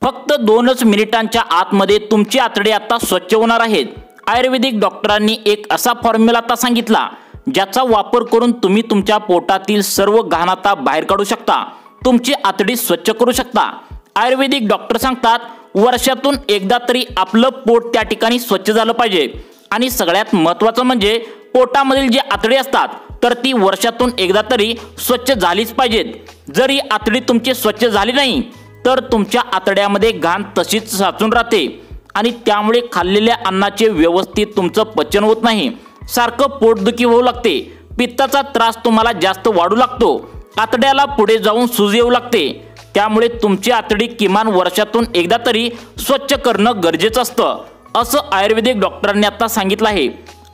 फक्त 2च मिनिटांच्या आतमध्ये तुमची आतडे आता स्वच्छ होणार आहेत। आयुर्वेदिक डॉक्टरांनी एक असा फॉर्म्युला आता सांगितला ज्याचा वापर करून तुम्ही तुमच्या पोटातील सर्व घाण आता बाहेर काढू शकता, तुमची आतडी स्वच्छ करू शकता। आयुर्वेदिक डॉक्टर सांगतात वर्षातून एकदा तरी आपलं पोट त्या ठिकाणी स्वच्छ झालं पाहिजे आणि सगळ्यात महत्त्वाचं म्हणजे पोटामधील जे आतडे असतात तर ती वर्षातून एकदा तरी स्वच्छ झालीच पाहिजेत। जर ही आतडी तुमची स्वच्छ झाली नाही तर तुमच्या आतड्यामध्ये घाण तशीच साचून राहते आणि त्यामुळे खाल्लेल्या अन्नाचे व्यवस्थित तुमचं पचन होत नाही, सारखं पोटदुखी होऊ लागते, पित्ताचा त्रास तुम्हाला जास्त वाढू लागतो, आतड्याला पुढे जाऊन सूज येऊ लागते। त्यामुळे तुमची आतडी किमान वर्षातून एकदा तरी स्वच्छ करणं गरजेचं असतं, असं आयुर्वेदिक डॉक्टरांनी आता सांगितलं आहे।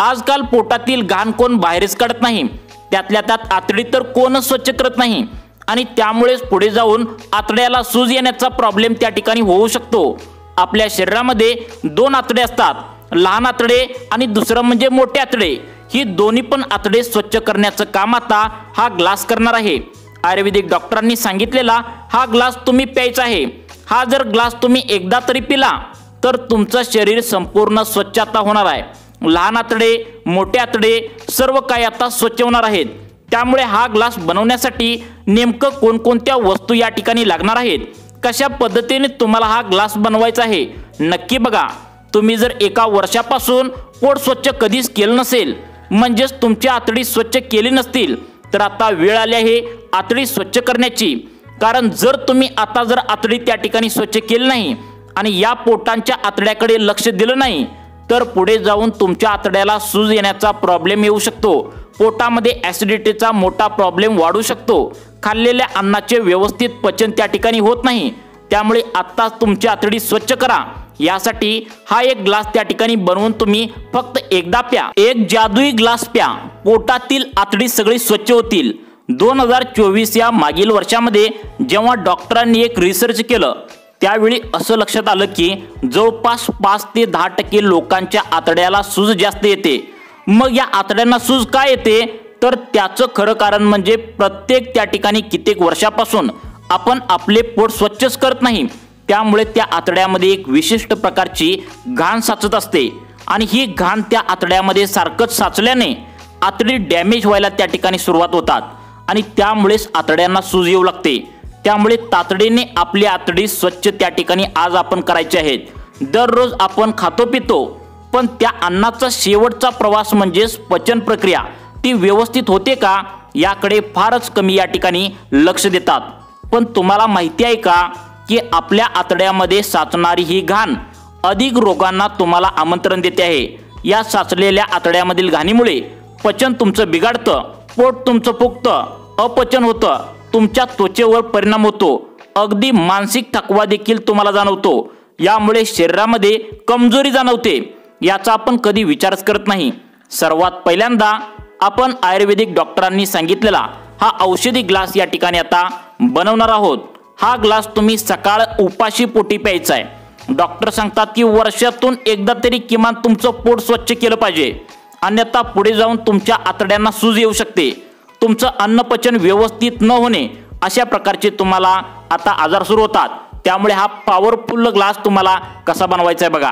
आजकाल पोटातील घाण कोण बाहेरच काढत नाही, त्यातल्या त्यात आतडी तर कोणच स्वच्छ करत नाही आणि त्यामुळेच पुढे जाऊन आतड्याला सूज येण्याचा प्रॉब्लेम त्या ठिकाणी होऊ शकतो। आपल्या शरीरामध्ये 2 आतडे असतात, लहान आतडे आणि दुसरं म्हणजे मोठे आतडे। ही दोन्ही पण आतडे स्वच्छ करण्याचं काम आता हा ग्लास करणार आहे। आयुर्वेदिक डॉक्टरांनी सांगितलेला हा ग्लास तुम्ही प्यायचा आहे। हा जर ग्लास तुम्ही एकदा तरी पिला तर तुमचं शरीर संपूर्ण स्वच्छ आता होणार आहे। लहान आतडे, मोठे आतडे सर्व काही आता स्वच्छ होणार आहेत। त्यामुळे हा ग्लास बनवण्यासाठी नेमकं कोणकोणत्या वस्तू या ठिकाणी लागणार आहेत, कशा पद्धतीने तुम्हाला हा ग्लास बनवायचा आहे नक्की बघा। तुम्ही जर एका वर्षापासून पोट स्वच्छ कधीच केलं नसेल, म्हणजेच तुमची आतडी स्वच्छ केली नसतील, तर आता वेळ आली आहे आतडी स्वच्छ करण्याची। कारण जर तुम्ही आता जर आतडी त्या ठिकाणी स्वच्छ केली नाही आणि या पोटांच्या आतड्याकडे लक्ष दिलं नाही तर पुढे जाऊन तुमच्या आतड्याला सूज येण्याचा प्रॉब्लेम येऊ शकतो, पोटामध्ये ॲसिडिटीचा मोठा प्रॉब्लेम वाढू शकतो, खाल्लेल्या अन्नाचे व्यवस्थित पचन त्या ठिकाणी होत नाही। त्यामुळे आत्ताच तुमची आतडी स्वच्छ करा। यासाठी हा एक ग्लास त्या ठिकाणी बनवून तुम्ही फक्त एकदा प्या, एक जादुई ग्लास प्या, पोटातील आतडी सगळी स्वच्छ होतील। 2024 या मागील वर्षामध्ये जेव्हा डॉक्टरांनी एक रिसर्च केलं त्यावेळी असं लक्षात आलं की जवळपास 5 ते 10% लोकांच्या आतड्याला सूज जास्त येते। मग या आतड्यांना सूज का येते तर त्याचं खरं कारण म्हणजे प्रत्येक त्या ठिकाणी कित्येक वर्षापासून आपण आपले पोट स्वच्छच करत नाही, त्यामुळे त्या आतड्यामध्ये एक विशिष्ट प्रकारची घाण साचत असते आणि ही घाण त्या आतड्यामध्ये सारखंच साचल्याने आतडी डॅमेज व्हायला त्या ठिकाणी सुरुवात होतात आणि त्यामुळेच आतड्यांना सूज येऊ लागते। त्यामुळे तातडीने आपली आतडी स्वच्छ त्या ठिकाणी आज आपण करायची आहेत। दररोज आपण खातो पितो, पण त्या अन्नाचा शेवटचा प्रवास म्हणजेच पचन प्रक्रिया ती व्यवस्थित होते का याकडे फारच कमी या ठिकाणी लक्ष देतात। पण तुम्हाला माहिती आहे का की आपल्या आतड्यामध्ये साचणारी ही घाण अधिक रोगांना तुम्हाला आमंत्रण देते आहे। या साचलेल्या आतड्यामधील घाणीमुळे पचन तुमचं बिघडतं, पोट तुमचं फुगतं, अपचन होतं, तुमच्या त्वचेवर परिणाम होतो, अगदी मानसिक थकवा देखील तुम्हाला जाणवतो, यामुळे शरीरामध्ये कमजोरी जाणवते। याचा आपण कधी विचारच करत नाही। सर्वात पहिल्यांदा आपण आयुर्वेदिक डॉक्टरांनी सांगितलेला हा औषधी ग्लास या ठिकाणी आता बनवणार आहोत। हा ग्लास तुम्ही सकाळ उपाशी पोटी प्यायचा आहे। डॉक्टर सांगतात की वर्षातून एकदा तरी किमान तुमचं पोट स्वच्छ केलं पाहिजे, अन्यथा पुढे जाऊन तुमच्या आतड्यांना सूज येऊ शकते, तुमचं अन्नपचन व्यवस्थित न होणे अशा प्रकारचे तुम्हाला आता आजार सुरू होतात। त्यामुळे हा पॉवरफुल ग्लास तुम्हाला कसा बनवायचा आहे बघा।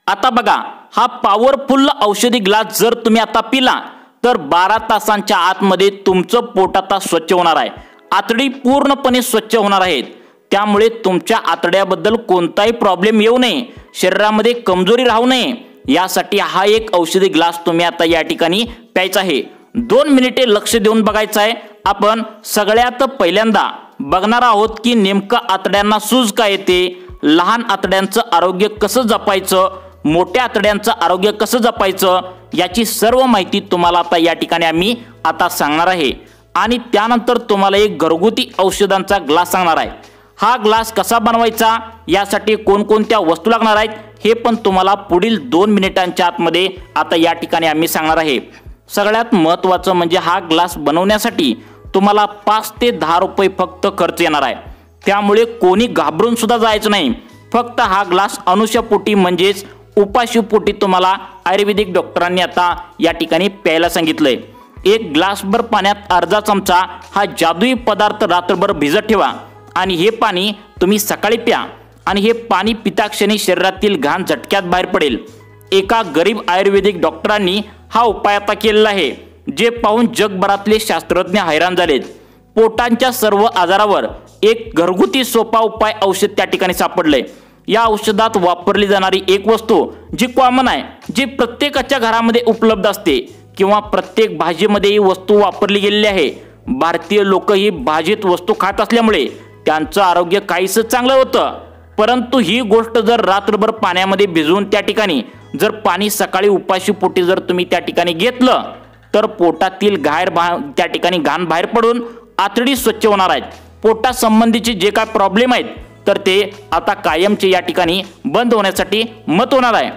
आता बघा, हा पॉवरफुल औषधी ग्लास जर तुम्ही आता पिला तर 12 तासांच्या आतमध्ये तुमचं पोट आता स्वच्छ होणार आहे, आतडी पूर्णपणे स्वच्छ होणार आहेत। त्यामुळे तुमच्या आतड्याबद्दल कोणताही प्रॉब्लेम येऊ नये, शरीरामध्ये कमजोरी राहू नये यासाठी हा एक औषधी ग्लास तुम्ही आता या ठिकाणी प्यायचा आहे। 2 मिनिटे लक्ष देऊन बघायचं आहे। आपण सगळ्यात पहिल्यांदा बघणार आहोत की नेमकं आतड्यांना सूज का येते, लहान आतड्यांचं आरोग्य कसं जपायचं, मोठ्या आतड्यांचं आरोग्य कसं जपायचं याची सर्व माहिती तुम्हाला आता या ठिकाणी आम्ही आता सांगणार आहे आणि त्यानंतर तुम्हाला एक घरगुती औषधांचा ग्लास सांगणार आहे। हा ग्लास कसा बनवायचा, यासाठी कोणकोणत्या वस्तू लागणार आहेत हे पण तुम्हाला पुढील 2 मिनिटांच्या आतमध्ये आता या ठिकाणी आम्ही सांगणार आहे। सगळ्यात महत्त्वाचं म्हणजे हा ग्लास बनवण्यासाठी तुम्हाला 5 ते 10 रुपये फक्त खर्च येणार आहे। त्यामुळे कोणी घाबरून सुद्धा जायचं नाही। फक्त हा ग्लास अनुशापोटी म्हणजेच उपाशीपोटी तुम्हाला आयुर्वेदिक डॉक्टरांनी आता या ठिकाणी प्यायला सांगितलंय। एक ग्लासभर पाण्यात अर्धा चमचा हा जादुई पदार्थ रात्रभर भिजत ठेवा आणि हे पाणी तुम्ही सकाळी प्या आणि हे पाणी पिताक्षणी शरीरातील घाण झटक्यात बाहेर पडेल। एका गरीब आयुर्वेदिक डॉक्टरांनी हा उपाय आता केलेला आहे, जे पाहून जगभरातले शास्त्रज्ञ हैराण झालेत। पोटांच्या सर्व आजारावर एक घरगुती सोपा उपाय औषध त्या ठिकाणी सापडलंय। या औषधात वापरली जाणारी एक वस्तू जी कॉमन आहे, जी प्रत्येकाच्या घरामध्ये उपलब्ध असते किंवा प्रत्येक भाजीमध्ये ही वस्तू वापरली गेलेली आहे। भारतीय लोक ही भाजीत वस्तू खात असल्यामुळे त्यांचं आरोग्य काहीसं चांगलं होतं, परंतु ही गोष्ट जर रात्रभर पाण्यामध्ये भिजवून त्या ठिकाणी जर पाणी सकाळी उपाशी पोटी जर तुम्ही त्या ठिकाणी घेतलं तर पोटातील त्या ठिकाणी घाण बाहेर पडून आतडी स्वच्छ होणार आहेत। पोटासंबंधीचे जे काय प्रॉब्लेम आहेत तर ते आता कायमचे या ठिकाणी बंद होण्यासाठी मत होणार आहे।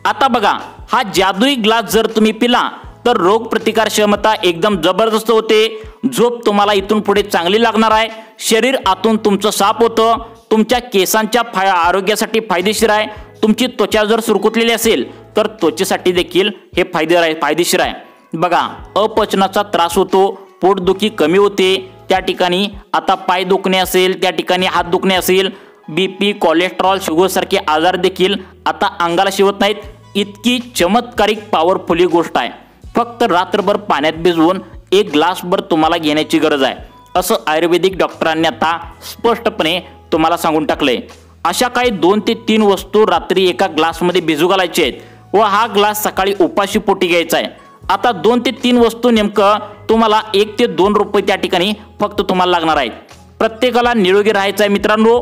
आता बघा, हा जादुई ग्लास जर तुम्ही पिला तर रोग प्रतिकार क्षमता एकदम जबरदस्त होते। झोप तुम्हाला इथून पुढे चांगली लागणार आहे। शरीर आतून तुमचं साफ होतं। तुमच्या केसांच्या आरोग्यासाठी फायदेशीर आहे। तुमची त्वचा जर सुरकुतलेली असेल तर त्वचेसाठी देखील हे फायदेशीर आहे। बघा, अपचनाचा त्रास होतो, पोटदुखी कमी होते, त्या ठिकाणी आता पाय दुखणे असेल, त्या ठिकाणी हात दुखणे असेल, बीपी, कोलेस्ट्रॉल, शुगर सारखे आजार देखील आता अंगाला शिवत नाहीत। इतकी चमत्कारिक पॉवरफुल गोष्ट आहे। फक्त रात्रभर पाण्यात भिजवून एक ग्लासभर तुम्हाला घेण्याची गरज आहे, असं आयुर्वेदिक डॉक्टरांनी आता स्पष्टपणे तुम्हाला सांगून टाकलंय। अशा काही 2 ते 3 वस्तू रात्री एका ग्लासमध्ये भिजू घालायचे आहेत व हा ग्लास सकाळी उपाशी पोटी घ्यायचा आहे। आता 2 ते 3 वस्तू नेमकं तुम्हाला 1 ते 2 रुपये त्या ठिकाणी फक्त तुम्हाला लागणार आहेत। प्रत्येकाला निरोगी राहायचं आहे मित्रांनो,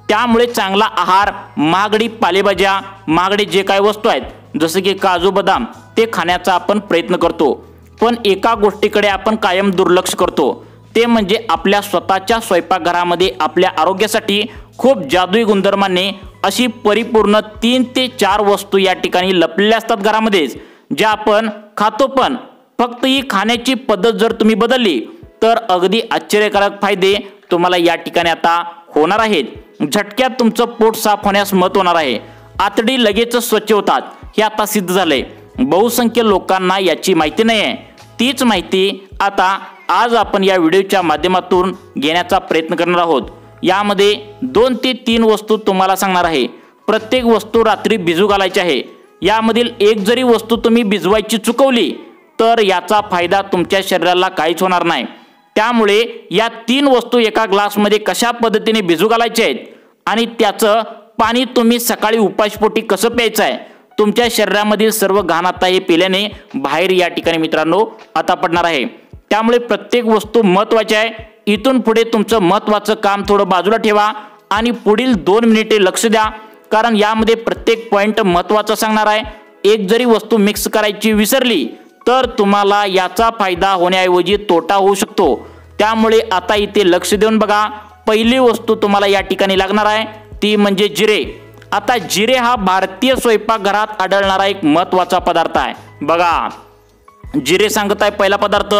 त्यामुळे चांगला आहार, महागडी पालेभाज्या, महागडे जे काही वस्तू आहेत जसे की काजू बदाम ते खाण्याचा आपण प्रयत्न करतो, पण एका गोष्टीकडे आपण कायम दुर्लक्ष करतो, ते म्हणजे आपल्या स्वतःच्या स्वयंपाकघरामध्ये आपल्या आरोग्यासाठी खूप जादुई गुणधर्माने अशी परिपूर्ण 3 ते 4 वस्तू या ठिकाणी लपलेल्या असतात घरामध्येच, ज्या आपण खातो। पण फक्त ही खाण्याची पद्धत जर तुम्ही बदलली तर अगदी आश्चर्यकारक फायदे तुम्हाला या ठिकाणी आता होणार आहेत। झटक्यात तुमचं पोट साफ होण्यास मदत होणार आहे। आतडी लगेच स्वच्छ होतात, हे आता सिद्ध झालंय। बहुसंख्य लोकांना याची माहिती नाही आहे। तीच माहिती आता आज आपण या व्हिडिओच्या माध्यमातून घेण्याचा प्रयत्न करणार आहोत। यामध्ये 2 ते 3 वस्तू तुम्हाला सांगणार आहे। प्रत्येक वस्तू रात्री भिजू घालायची आहे। यामधील एक जरी वस्तू तुम्ही भिजवायची चुकवली तर याचा फायदा तुमच्या शरीराला काहीच होणार नाही। त्यामुळे या 3 वस्तू एका ग्लासमध्ये कशा पद्धतीने भिजू घालायचे आहेत आणि त्याचं पाणी तुम्ही सकाळी उपाशीपोटी कसं प्यायचं आहे, तुमच्या शरीरामधील सर्व घाण आता हे पिल्याने बाहेर या ठिकाणी मित्रांनो आता पडणार आहे। त्यामुळे प्रत्येक वस्तू महत्त्वाची आहे। इथून पुढे तुमचं महत्त्वाचं काम थोडं बाजूला ठेवा आणि पुढील 2 मिनिटे लक्ष द्या, कारण यामध्ये प्रत्येक पॉइंट महत्त्वाचा सांगणार आहे। एक जरी वस्तू मिक्स करायची विसरली तर तुम्हाला याचा फायदा होण्याऐवजी तोटा होऊ शकतो। त्यामुळे आता इथे लक्ष देऊन बघा। पहिली वस्तू तुम्हाला या ठिकाणी लागणार आहे ती म्हणजे जिरे। आता जिरे हा भारतीय स्वयंपाकघरात आढळणारा एक महत्त्वाचा पदार्थ आहे। बघा, जिरे सांगत आहे पहिला पदार्थ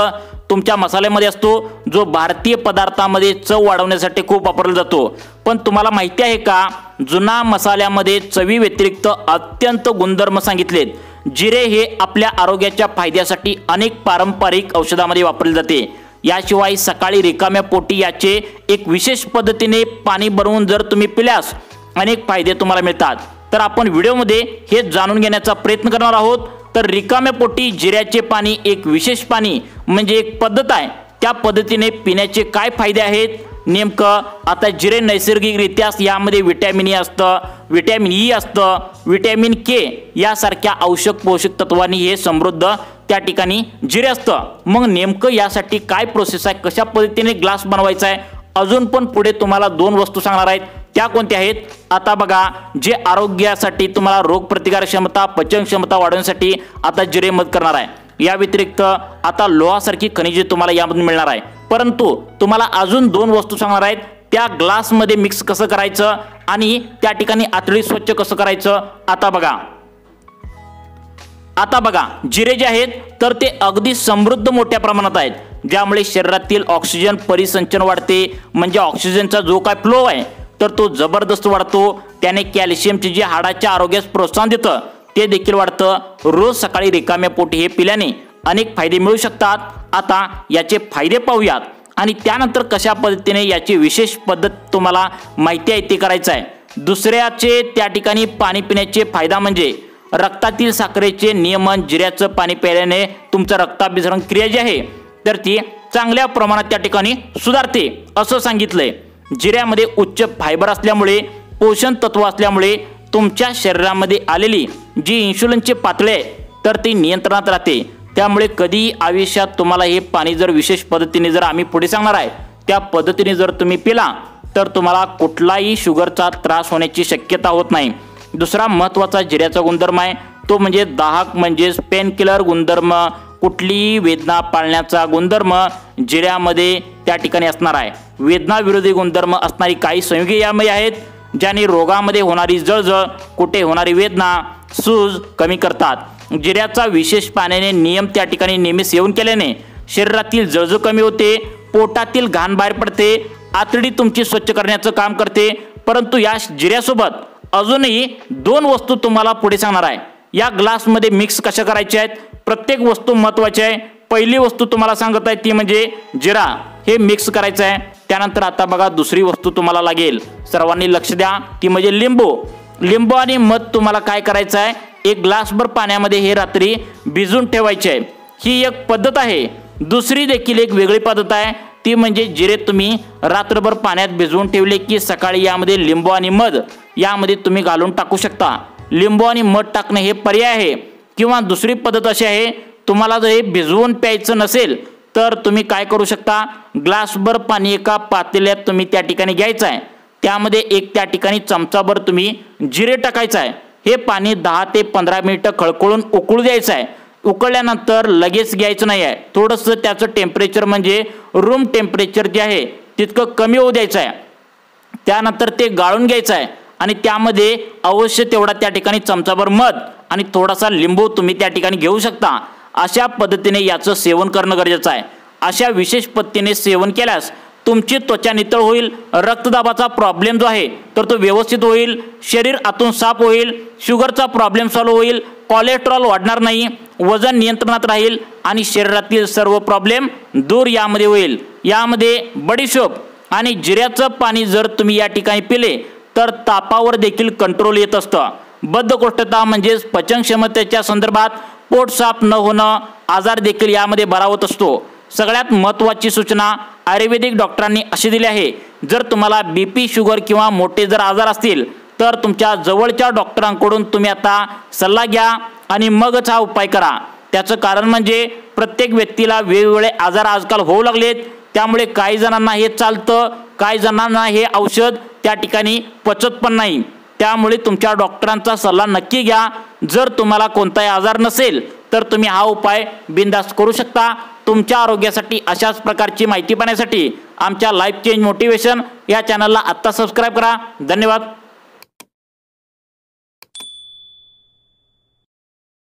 तुमच्या मसाल्यामध्ये असतो, जो भारतीय पदार्थामध्ये चव वाढवण्यासाठी खूप वापरला जातो। पण तुम्हाला माहिती आहे का, जुना मसाल्यामध्ये चवी व्यतिरिक्त अत्यंत गुणधर्म सांगितलेत। जिरे हे आपल्या आरोग्याच्या फायद्यासाठी अनेक पारंपरिक औषधामध्ये वापरले जाते। याशिवाय सकाळी रिकाम्या पोटी याचे एक विशेष पद्धतीने पाणी बनवून जर तुम्ही पिल्यास अनेक फायदे तुम्हाला मिळतात। तर आपण व्हिडिओमध्ये हे जाणून घेण्याचा प्रयत्न करणार आहोत। तर रिकाम्या पोटी जिऱ्याचे पाणी एक विशेष पाणी म्हणजे एक पद्धत आहे, त्या पद्धतीने पिण्याचे काय फायदे आहेत नेमकं। आता जिरे नैसर्गिकरित्या यामध्ये विटॅमिन ए असतं, विटॅमिन ई असतं, विटॅमिन के यासारख्या आवश्यक पोषक तत्वांनी हे समृद्ध त्या ठिकाणी जिरे असतं। मग नेमकं यासाठी काय प्रोसेस आहे, कशा पद्धतीने ग्लास बनवायचा आहे, अजून पण पुढे तुम्हाला 2 वस्तू सांगणार आहेत, त्या कोणत्या आहेत आता बघा। जे आरोग्यासाठी तुम्हाला रोगप्रतिकारक क्षमता, पचन क्षमता वाढवण्यासाठी आता जिरे मदत करणार आहे। या व्यतिरिक्त आता लोहासारखी खनिजे तुम्हाला यामधून मिळणार आहे। परंतु तुम्हाला अजून 2 वस्तू सांगणार आहेत, त्या ग्लासमध्ये मिक्स कसं करायचं आणि त्या ठिकाणी आतडी स्वच्छ कसं करायचं। आता बघा जिरे जे आहेत तर ते अगदी समृद्ध मोठ्या प्रमाणात आहेत, ज्यामुळे शरीरातील ऑक्सिजन परिसंचन वाढते। म्हणजे ऑक्सिजनचा जो काय फ्लो आहे तर तो जबरदस्त वाढतो। त्याने कॅल्शियमचे जे हाडाच्या आरोग्यास प्रोत्साहन देतं ते देखील वाढतं। रोज सकाळी रिकाम्या पोटी हे पिल्याने अनेक फायदे मिळू शकतात। आता याचे फायदे पाहूयात। आणि त्यानंतर कशा पद्धतीने याची विशेष पद्धत तुम्हाला माहिती आहे ते करायचं आहे। दुसऱ्याचे त्या ठिकाणी पाणी पिण्याचे फायदा म्हणजे रक्तातील साखरेचे नियमन, जिऱ्याचं पाणी प्यायल्याने तुमचं रक्ताभिसरण क्रिया जी आहे तर ती चांगल्या प्रमाणात त्या ठिकाणी सुधारते असं सांगितलंय। जिऱ्यामध्ये उच्च फायबर असल्यामुळे, पोषण तत्व असल्यामुळे तुमच्या शरीरामध्ये आलेली जी इन्शुलिनची पातळी आहे तर ती नियंत्रणात राहते। त्यामुळे कधीही आयुष्यात तुम्हाला हे पाणी जर विशेष पद्धतीने जर आम्ही पुढे सांगणार आहे त्या पद्धतीने जर तुम्ही पिला तर तुम्हाला कुठलाही शुगरचा त्रास होण्याची शक्यता होत नाही। दुसरा महत्त्वाचा जिऱ्याचा गुणधर्म आहे तो म्हणजे दाहक म्हणजेच पेन किलर गुणधर्म, कुठलीही वेदना पाळण्याचा गुणधर्म जिऱ्यामध्ये त्या ठिकाणी असणार आहे। वेदना विरोधी गुणधर्म असणारी काही संयुगे यामध्ये आहेत ज्याने रोगामध्ये होणारी जळजळ, कुठे होणारी वेदना, सूज कमी करतात। जिऱ्याचा विशेष पाण्याने नियम त्या ठिकाणी नेहमी सेवन केल्याने शरीरातील जळजळ कमी होते, पोटातील घाण बाहेर पडते, आतडी तुमची स्वच्छ करण्याचं काम करते। परंतु या जिऱ्यासोबत अजूनही 2 वस्तू तुम्हाला पुढे सांगणार आहे। या ग्लासमध्ये मिक्स कशा करायच्या आहेत, प्रत्येक वस्तू महत्त्वाची आहे। पहिली वस्तू तुम्हाला सांगत आहे ती म्हणजे जिरा, हे मिक्स करायचं आहे। त्यानंतर आता बघा दुसरी वस्तू तुम्हाला लागेल, सर्वांनी लक्ष द्या, ती म्हणजे लिंबू। लिंबू आणि मध तुम्हाला काय करायचं आहे, एक ग्लासभर पाण्यामध्ये हे रात्री भिजवून ठेवायचे आहे। ही एक पद्धत आहे। दुसरी देखील एक वेगळी पद्धत आहे ती म्हणजे जिरे तुम्ही रात्रभर पाण्यात भिजवून ठेवले की सकाळी यामध्ये लिंबू आणि मध यामध्ये तुम्ही घालून टाकू शकता। लिंबू आणि मध टाकणे हे पर्याय आहे। किंवा दुसरी पद्धत अशी आहे, तुम्हाला जर हे भिजवून प्यायचं नसेल तर तुम्ही काय करू शकता, ग्लासभर पाणी एका पातेल्यात तुम्ही त्या ठिकाणी घ्यायचं आहे, त्यामध्ये एक त्या ठिकाणी चमचाभर तुम्ही जिरे टाकायचं आहे। हे पाणी 10 ते 15 मिनिटं खळखळून उकळू द्यायचं आहे। उकळल्यानंतर लगेच घ्यायचं नाही आहे, थोडंसं त्याचं टेम्परेचर म्हणजे रूम टेम्परेचर जे आहे तितकं कमी होऊ द्यायचं आहे। त्यानंतर ते गाळून घ्यायचं आहे आणि त्यामध्ये अवश्य तेवढा त्या ठिकाणी चमचाभर मध आणि थोडासा लिंबू तुम्ही त्या ठिकाणी घेऊ शकता। अशा पद्धतीने याचं सेवन करणं गरजेचं आहे। अशा विशेष पद्धतीने सेवन केल्यास तुमची त्वचा नितळ होईल, रक्तदाबाचा प्रॉब्लेम जो आहे तर तो व्यवस्थित होईल, शरीर आतून साफ होईल, शुगरचा प्रॉब्लेम सॉल्व्ह होईल, कोलेस्ट्रॉल वाढणार नाही, वजन नियंत्रणात राहील आणि शरीरातील सर्व प्रॉब्लेम दूर यामध्ये होईल। यामध्ये बडीशोप आणि जिऱ्याचं पाणी जर तुम्ही या ठिकाणी पिले तर तापावर देखील कंट्रोल येत असतं। बद्धकोष्ठता म्हणजेच पचनक्षमतेच्या संदर्भात पोट साफ न होणं, आजार देखील यामध्ये बरा होत असतो। सगळ्यात महत्त्वाची सूचना आयुर्वेदिक डॉक्टरांनी अशी दिली आहे, जर तुम्हाला बीपी, शुगर किंवा मोठे जर आजार असतील तर तुमच्या जवळच्या डॉक्टरांकडून तुम्ही आता सल्ला घ्या आणि मगच हा उपाय करा। त्याचं कारण म्हणजे प्रत्येक व्यक्तीला वेगवेगळे आजार आजकाल होऊ लागलेत, त्यामुळे काही जणांना हे चालतं, काही जणांना हे औषध त्या ठिकाणी पचत पण नाही। त्यामुळे तुमच्या डॉक्टरांचा सल्ला नक्की घ्या। जर तुम्हाला कोणताही आजार नसेल तर तुम्ही हा उपाय बिनधास्त करू शकता। तुमच्या आरोग्यासाठी अशाच प्रकारची माहिती पाहण्यासाठी आमच्या लाईफ चेंज मोटिवेशन या चॅनलला आत्ता सबस्क्राईब करा। धन्यवाद।